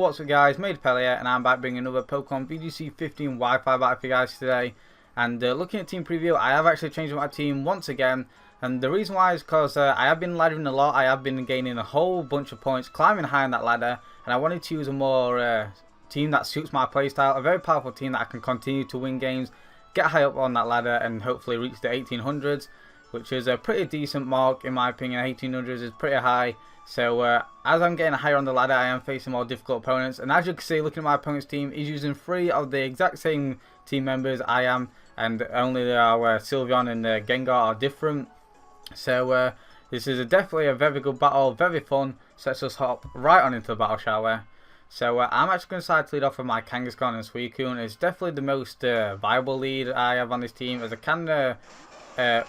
what's up guys, Made Pellier, and I'm back bringing another Pokemon VGC 15 Wi-Fi back for you guys today. And looking at team preview, I have actually changed my team once again. And the reason why is because I have been laddering a lot. I have been gaining a whole bunch of points, climbing high on that ladder. And I wanted to use a more team that suits my playstyle. A very powerful team that I can continue to win games, get high up on that ladder, and hopefully reach the 1800s. Which is a pretty decent mark in my opinion. 1800s is pretty high. So as I'm getting higher on the ladder, I am facing more difficult opponents. And as you can see, looking at my opponent's team, he's using 3 of the exact same team members I am. And only our Sylveon and Gengar are different. So this is definitely a very good battle, very fun. So let's just hop right on into the battle, shall we? So I'm actually going to decide to lead off with my Kangaskhan and Suicune. It's definitely the most viable lead I have on this team, as I can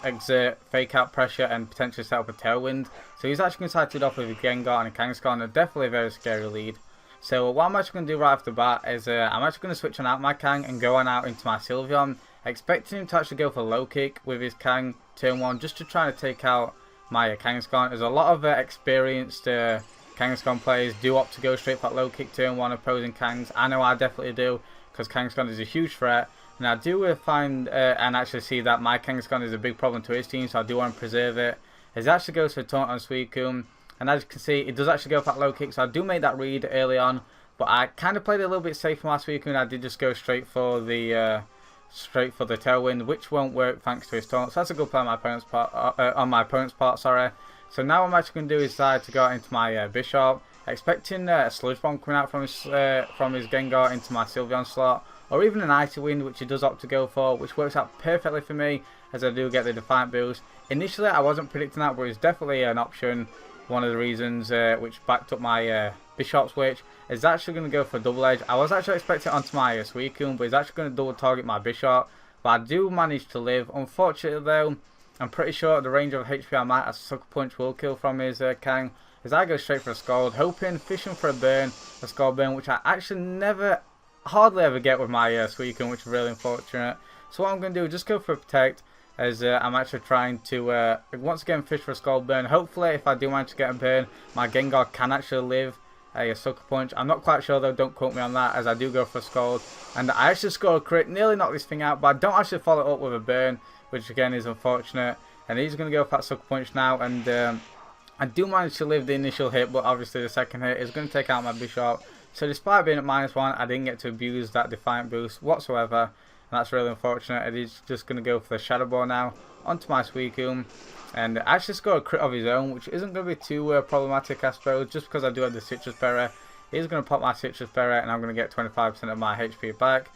exert fake out pressure and potentially set up a tailwind. So he's actually going to decide to lead off with a Gengar and a Kangaskhan, definitely a very scary lead. So what I'm actually going to do right off the bat is I'm actually going to switch on out my Kang and go on out into my Sylveon, expecting him to actually go for low kick with his Kang turn 1 just to try to take out my Kangaskhan. There's a lot of experienced Kangaskhan players do opt to go straight for low kick turn 1 opposing Kangs. I know I definitely do, because Kangaskhan is a huge threat. And I do find and actually see that my Kangaskhan is a big problem to his team, so I do want to preserve it. As it actually goes for a taunt on Suicune, and as you can see, it does actually go for that low kick, so I do make that read early on. But I kind of played it a little bit safe for my Suicune. I did just go straight for the tailwind, which won't work thanks to his taunt. So that's a good play on my opponent's part. Sorry. So now what I'm actually going to do is decide to go out into my Bishop, expecting a Sludge Bomb coming out from his Gengar into my Sylveon slot. Or even an Icy Wind, which he does opt to go for, which works out perfectly for me, as I do get the Defiant boost. Initially, I wasn't predicting that, but it's definitely an option. One of the reasons which backed up my Bishop switch is actually going to go for Double Edge. I was actually expecting it onto my Suicune, but he's actually going to double target my Bishop. But I do manage to live. Unfortunately, though, I'm pretty sure the range of HP I'm at, a Sucker Punch will kill from his Kang. As I go straight for a Scald, fishing for a Scald Burn, which I actually hardly ever get with my Suicune, which is really unfortunate. So what I'm going to do is just go for a Protect, as I'm actually trying to once again fish for a Scald Burn. Hopefully, if I do manage to get a burn, my Gengar can actually live a Sucker Punch. I'm not quite sure though, don't quote me on that, as I do go for a Scald. And I actually score a crit, nearly knock this thing out, but I don't actually follow it up with a burn, which again is unfortunate. And he's going to go for that Sucker Punch now, and I do manage to live the initial hit, but obviously the second hit is going to take out my Bishop. So despite being at -1, I didn't get to abuse that Defiant boost whatsoever. And that's really unfortunate. And he's just going to go for the Shadow Ball now onto my Suicune. And actually score a crit of his own, which isn't going to be too problematic, I suppose, just because I do have the Citrus Berry. He's going to pop my Citrus Berry, and I'm going to get 25% of my HP back.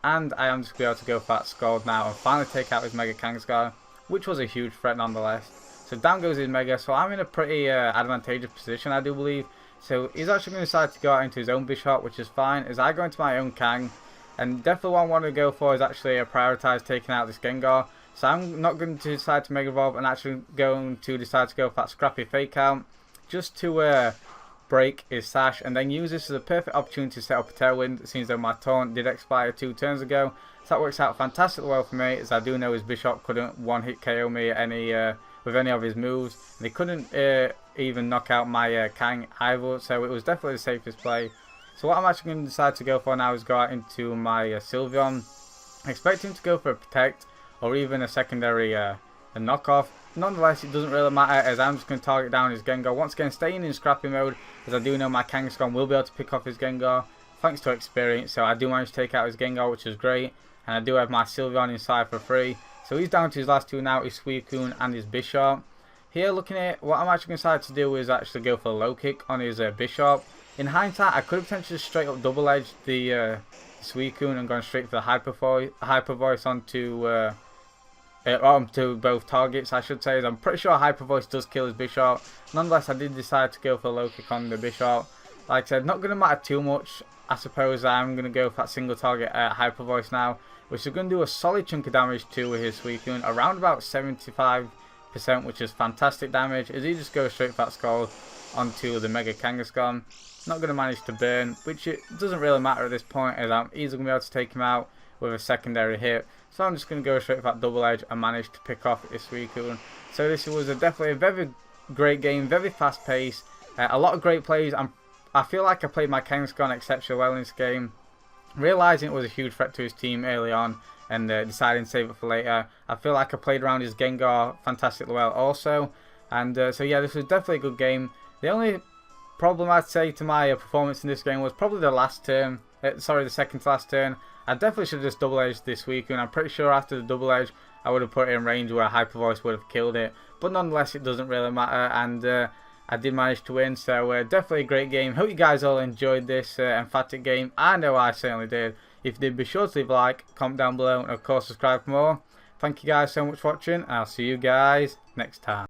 And I am just going to be able to go for that Scald now and finally take out his Mega Kangaskhan, which was a huge threat nonetheless. So down goes his Mega, so I'm in a pretty advantageous position, I do believe. So he's actually going to decide to go out into his own Bishop, which is fine, as I go into my own Kang. And definitely what I want to go for is actually prioritise taking out this Gengar. So I'm not going to decide to Mega Evolve, and actually going to decide to go for that Scrappy Fake Out, just to break his Sash, and then use this as a perfect opportunity to set up a Tailwind. It seems though my taunt did expire 2 turns ago. So that works out fantastically well for me, as I do know his Bishop couldn't one-hit KO me with any of his moves. And he couldn't even knock out my Kang either, so it was definitely the safest play. So what I'm actually going to decide to go for now is go out into my Sylveon, expecting to go for a Protect or even a secondary a knockoff. Nonetheless, it doesn't really matter, as I'm just going to target down his Gengar. Once again, staying in scrappy mode, as I do know my Kangaskhan will be able to pick off his Gengar thanks to experience. So I do manage to take out his Gengar, which is great, and I do have my Sylveon inside for free. So he's down to his last 2 now, his Suicune and his Bishop. Here, looking at what I'm actually going to decide to do is actually go for a low kick on his Bishop. In hindsight, I could have potentially straight up double edged the Suicune and gone straight for the Hyper Voice onto both targets, I should say. I'm pretty sure Hyper Voice does kill his Bishop. Nonetheless, I did decide to go for a low kick on the Bishop. Like I said, not going to matter too much. I suppose I'm going to go for that single target Hyper Voice now, which is going to do a solid chunk of damage to his Suicune, around about 75%, which is fantastic damage, as he just goes straight for that Scald onto the Mega Kangaskhan. Not going to manage to burn, which it doesn't really matter at this point, as I'm easily going to be able to take him out with a secondary hit. So I'm just going to go straight for that Double Edge and manage to pick off his Suicune. So this was definitely a very great game, very fast paced, a lot of great plays. I'm I feel like I played my Kangaskhan exceptionally well in this game. Realising it was a huge threat to his team early on and deciding to save it for later. I feel like I played around his Gengar fantastically well also. And so yeah, this was definitely a good game. The only problem I'd say to my performance in this game was probably the last turn. Sorry, the second to last turn. I definitely should have just double edged this week, and I'm pretty sure after the double edge I would have put it in range where a Hyper Voice would have killed it. But nonetheless, it doesn't really matter, and I did manage to win. So definitely a great game. Hope you guys all enjoyed this emphatic game. I know I certainly did. If you did, be sure to leave a like, comment down below, and of course subscribe for more. Thank you guys so much for watching, and I'll see you guys next time.